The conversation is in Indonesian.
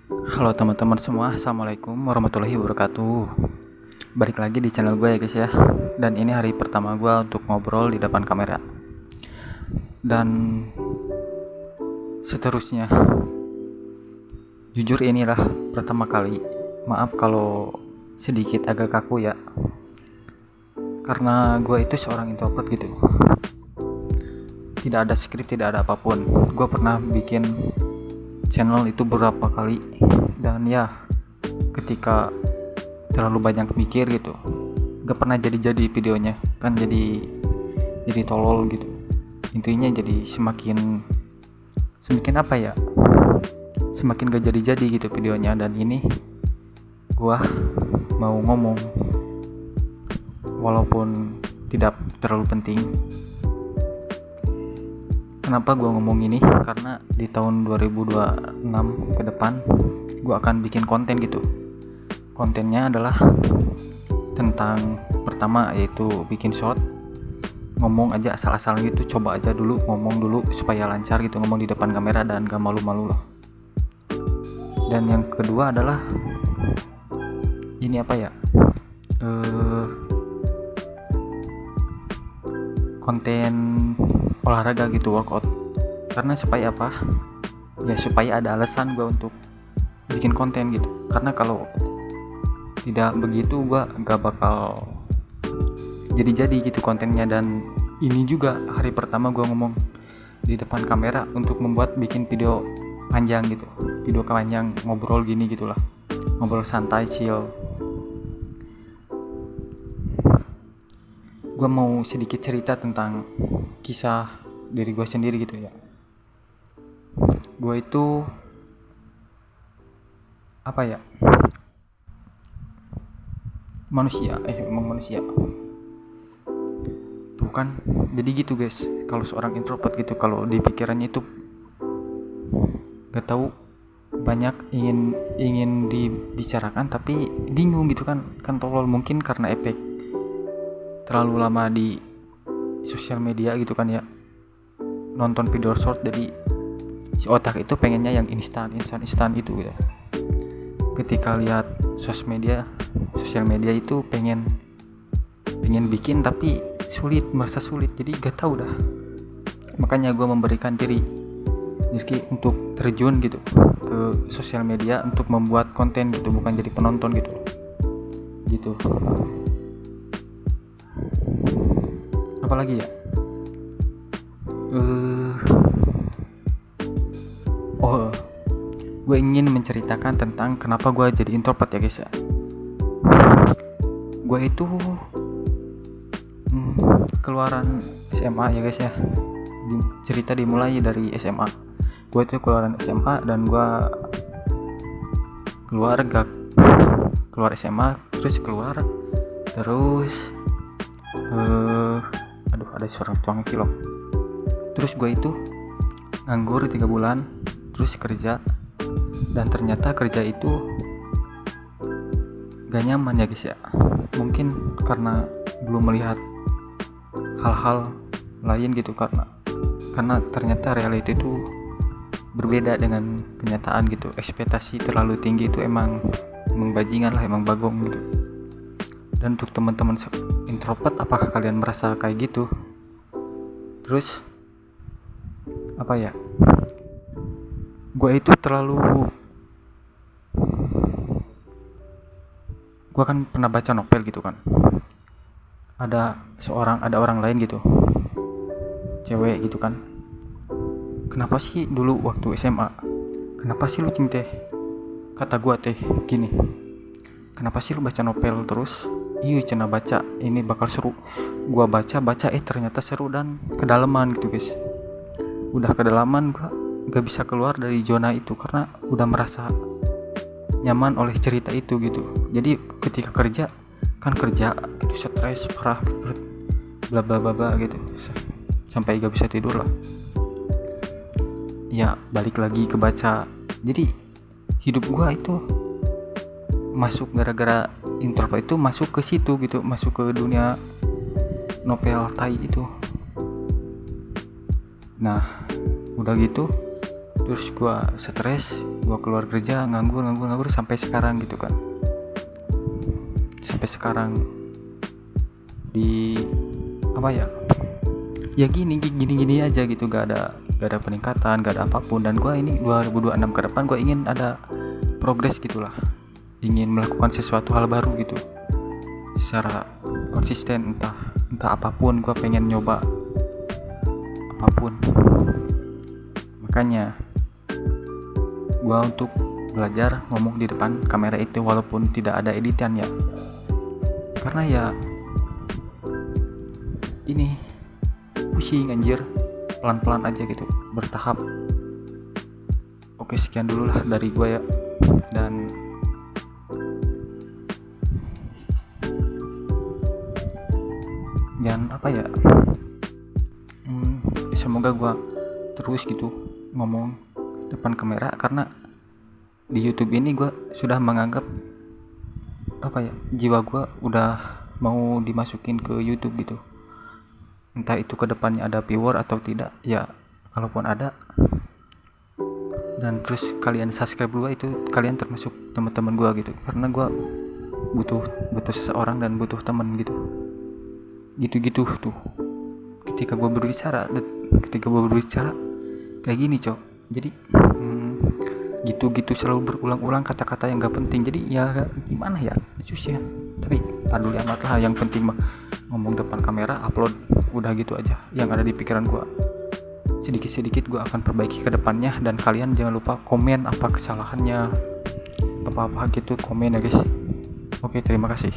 Halo teman-teman semua, Assalamualaikum warahmatullahi wabarakatuh. Balik lagi di channel gue ya guys ya. Dan ini hari pertama gue untuk ngobrol di depan kamera. Dan seterusnya. Jujur inilah pertama kali. Maaf kalau sedikit agak kaku ya. Karena gue itu seorang introvert gitu. Tidak ada skrip, tidak ada apapun. Gue pernah bikin channel itu beberapa kali, dan ya ketika terlalu banyak mikir gitu gak pernah jadi videonya kan, jadi tolol gitu. Intinya jadi semakin apa ya, semakin gak jadi gitu videonya. Dan ini gua mau ngomong walaupun tidak terlalu penting. Kenapa gue ngomong ini? Karena di tahun 2026 ke depan gue akan bikin konten gitu. Kontennya adalah tentang, pertama yaitu bikin short, ngomong aja asal-asal gitu, coba aja dulu, ngomong dulu supaya lancar gitu, ngomong di depan kamera dan gak malu-malu loh. Dan yang kedua adalah ini apa ya, konten olahraga gitu, workout. Karena supaya apa ya, supaya ada alasan gue untuk bikin konten gitu. Karena kalau tidak begitu gue gak bakal jadi gitu kontennya. Dan ini juga hari pertama gue ngomong di depan kamera untuk bikin video panjang gitu, video panjang ngobrol gini gitulah, ngobrol santai, chill. Gue mau sedikit cerita tentang kisah diri gue sendiri gitu ya. Gue itu apa ya, emang manusia tuh kan. Jadi gitu guys, kalau seorang introvert gitu, kalau di pikirannya itu gak tahu, banyak ingin dibicarakan tapi bingung gitu kan tolol. Mungkin karena efek terlalu lama di sosial media gitu kan ya, nonton video short, jadi si otak itu pengennya yang instan itu gitu. Ketika lihat sosial media itu pengen bikin tapi merasa sulit, jadi gak tahu dah. Makanya gue memberikan diri untuk terjun gitu ke sosial media untuk membuat konten gitu, bukan jadi penonton gitu. Apalagi ya, gue ingin menceritakan tentang kenapa gue jadi introvert ya guys ya. Gue itu keluaran SMA ya guys ya. Cerita dimulai dari SMA. Gue itu keluaran SMA dan gue keluar SMA, terus ada suara tuang kilo. Terus gue itu nganggur 3 bulan, terus kerja, dan ternyata kerja itu gak nyaman ya guys ya. Mungkin karena belum melihat hal-hal lain gitu, karena ternyata reality itu berbeda dengan kenyataan gitu. Ekspektasi terlalu tinggi itu emang bajingan lah, emang bagong gitu. Dan untuk teman-teman introvert, apakah kalian merasa kayak gitu? Terus apa ya, gue kan pernah baca novel gitu kan, ada orang lain gitu, cewek gitu kan. Kenapa sih dulu waktu SMA, kenapa sih lu cinta, kata gue teh gini, kenapa sih lu baca novel terus? Iya cina baca ini bakal seru. Gua baca ternyata seru dan kedalaman gitu guys. Udah kedalaman, gua gak bisa keluar dari zona itu karena udah merasa nyaman oleh cerita itu gitu. Jadi ketika kerja gitu, stres parah gitu, bla bla bla gitu, sampai gak bisa tidur lah. Ya balik lagi ke baca. Jadi hidup gua itu masuk gara-gara introvert itu, masuk ke situ gitu, masuk ke dunia novel tai itu. Nah udah gitu terus gue stres, gue keluar kerja nganggur sampai sekarang gitu kan. Sampai sekarang di apa ya gini aja gitu, gak ada peningkatan, gak ada apapun. Dan gue ini 2026 ke depan gue ingin ada progres gitulah, ingin melakukan sesuatu hal baru gitu secara konsisten, entah apapun. Gue pengen nyoba apapun, makanya gue untuk belajar ngomong di depan kamera itu walaupun tidak ada editan ya, karena ya ini pusing anjir. Pelan-pelan aja gitu, bertahap. Oke, sekian dulu lah dari gue ya, dan apa ya, semoga gue terus gitu ngomong depan kamera, karena di YouTube ini gue sudah menganggap apa ya, jiwa gue udah mau dimasukin ke YouTube gitu. Entah itu kedepannya ada viewer atau tidak ya, kalaupun ada dan terus kalian subscribe gue, itu kalian termasuk teman-teman gue gitu, karena gue butuh seseorang dan butuh teman gitu tuh. Ketika gue berbicara kayak gini cok, jadi gitu selalu berulang-ulang kata-kata yang gak penting. Jadi ya gimana ya, susah. Tapi peduli amat lah, yang penting mah ngomong depan kamera, upload, udah gitu aja yang ada di pikiran gue. Sedikit-sedikit gue akan perbaiki ke depannya, dan kalian jangan lupa komen apa kesalahannya, apa-apa gitu, komen ya guys. Oke, terima kasih.